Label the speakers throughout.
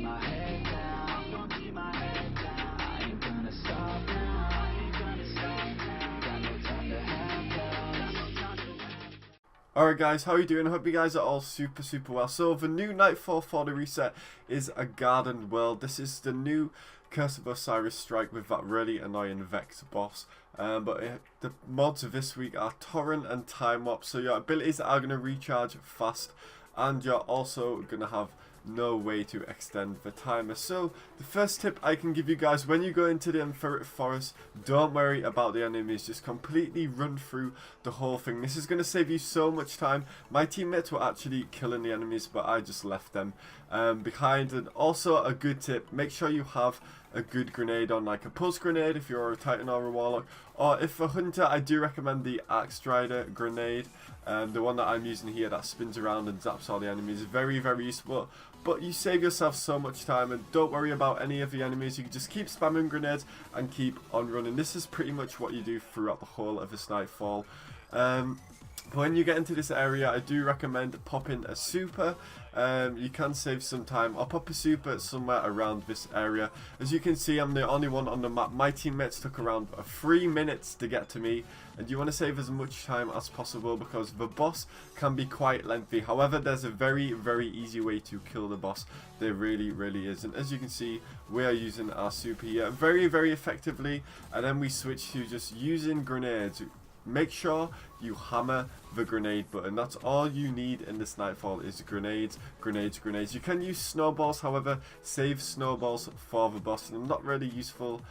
Speaker 1: my head down, gonna keep my head down. I ain't gonna stop now, I ain't gonna stop now. Got no time to have doubts.
Speaker 2: Alright guys, how are you doing? I hope you guys are all super well. So the new Nightfall for the reset is a garden world. This is the new Curse of Osiris strike with that really annoying Vex boss. The mods of this week are Torrent and Time Warp, so your abilities are going to recharge fast, and you're also going to have no way to extend the timer. So the first tip I can give you guys, when you go into the Inferret Forest, don't worry about the enemies, just completely run through the whole thing. This is going to save you so much time. My teammates were actually killing the enemies, but I just left them behind. And also a good tip, make sure you have a good grenade on, like a pulse grenade if you're a Titan or a Warlock, or if a Hunter, I do recommend the Axe Strider grenade, the one that I'm using here that spins around and zaps all the enemies. Very useful, but you save yourself so much time, and don't worry about any of the enemies. You can just keep spamming grenades and keep on running. This is pretty much what you do throughout the whole of this Nightfall. When you get into this area, I do recommend popping a super. You can save some time. I'll pop a super somewhere around this area. As you can see, I'm the only one on the map. My teammates took around 3 minutes to get to me, and you want to save as much time as possible because the boss can be quite lengthy. However, there's a very easy way to kill the boss. There really is, and as you can see, we are using our super here very effectively, and then we switch to just using grenades. Make sure you hammer the grenade button. That's all you need in this Nightfall is grenades. You can use snowballs, however, save snowballs for the boss. And not really useful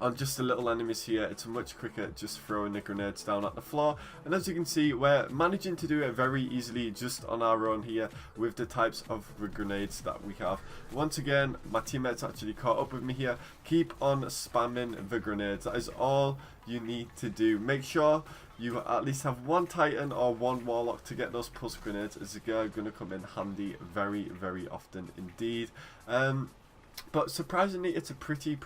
Speaker 2: on just the little enemies here. It's much quicker just throwing the grenades down at the floor. And as you can see, we're managing to do it very easily just on our own here with the types of the grenades that we have. Once again, my teammates actually caught up with me here. Keep on spamming the grenades. That is all you need to do. Make sure you at least have one Titan or one Warlock to get those pulse grenades, as they're going to come in handy very often indeed. But surprisingly, it's a pretty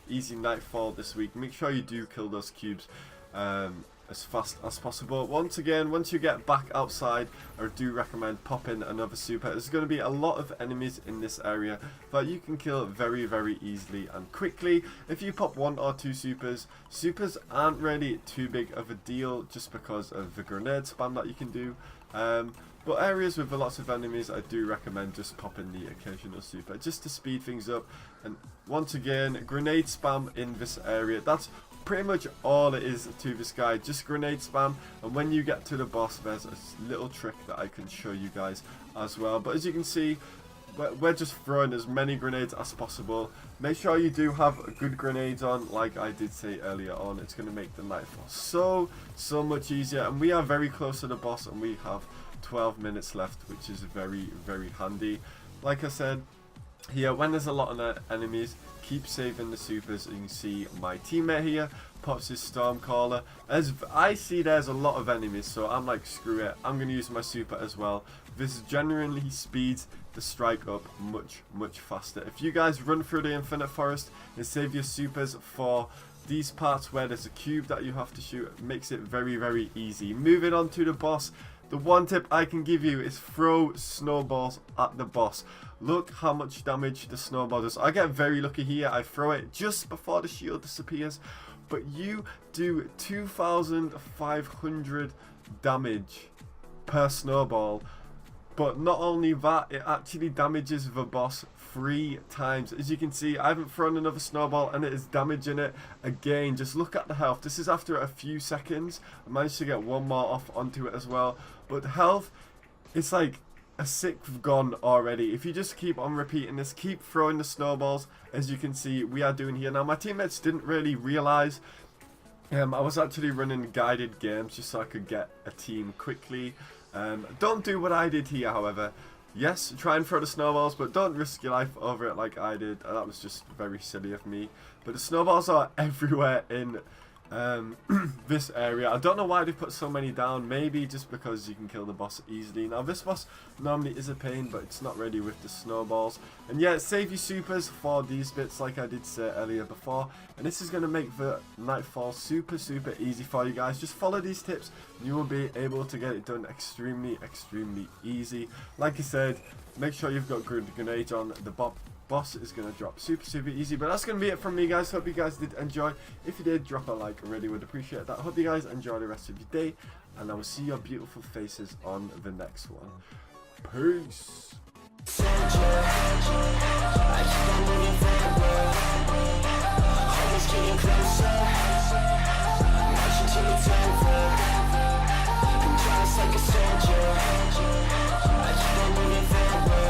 Speaker 2: easy Nightfall this week. Make sure you do kill those cubes as fast as possible. Once again, once you get back outside, I do recommend popping another super. There's going to be a lot of enemies in this area that you can kill very easily and quickly. If you pop 1 or 2 supers aren't really too big of a deal just because of the grenade spam that you can do. But areas with lots of enemies, I do recommend just popping the occasional super just to speed things up. And once again, grenade spam in this area. That's pretty much all it is to this guy, just grenade spam. And when you get to the boss, there's a little trick that I can show you guys as well. But as you can see, we're just throwing as many grenades as possible. Make sure you do have good grenades on, like I did say earlier on. It's going to make the Nightfall so much easier. And we are very close to the boss, and we have 12 minutes left, which is very handy. Like I said here, when there's a lot of enemies, keep saving the supers. You can see my teammate here pops his Stormcaller. As I see, there's a lot of enemies, so I'm like, screw it, I'm going to use my super as well. This generally speeds the strike up much faster. If you guys run through the Infinite Forest and save your supers for these parts where there's a cube that you have to shoot, it makes it very easy. Moving on to the boss, the one tip I can give you is throw snowballs at the boss. Look how much damage the snowball does. I get very lucky here. I throw it just before the shield disappears, but you do 2,500 damage per snowball. But not only that, it actually damages the boss 3 times. As you can see, I haven't thrown another snowball and it is damaging it again. Just look at the health. This is after a few seconds. I managed to get one more off onto it as well. But the health, it's like a 6th gone already. If you just keep on repeating this, keep throwing the snowballs, as you can see we are doing here. Now, my teammates didn't really realize I was actually running guided games just so I could get a team quickly. Don't do what I did here, however. Yes, try and throw the snowballs, but don't risk your life over it like I did. That was just very silly of me. But the snowballs are everywhere in this area. I don't know why they put so many down. Maybe just because you can kill the boss easily. Now, this boss normally is a pain, but it's not really with the snowballs. And yeah, save your supers for these bits, like I did say earlier before. And this is going to make the Nightfall super easy for you guys. Just follow these tips, and you will be able to get it done extremely easy. Like I said, Make sure you've got grenades on. The boss is going to drop super easy. But that's going to be it from me, guys. Hope you guys did enjoy. If you did, drop a like. I really would appreciate that. Hope you guys enjoy the rest of your day, and I will see your beautiful faces on the next one. Peace.
Speaker 3: Like a soldier, I keep on moving forward.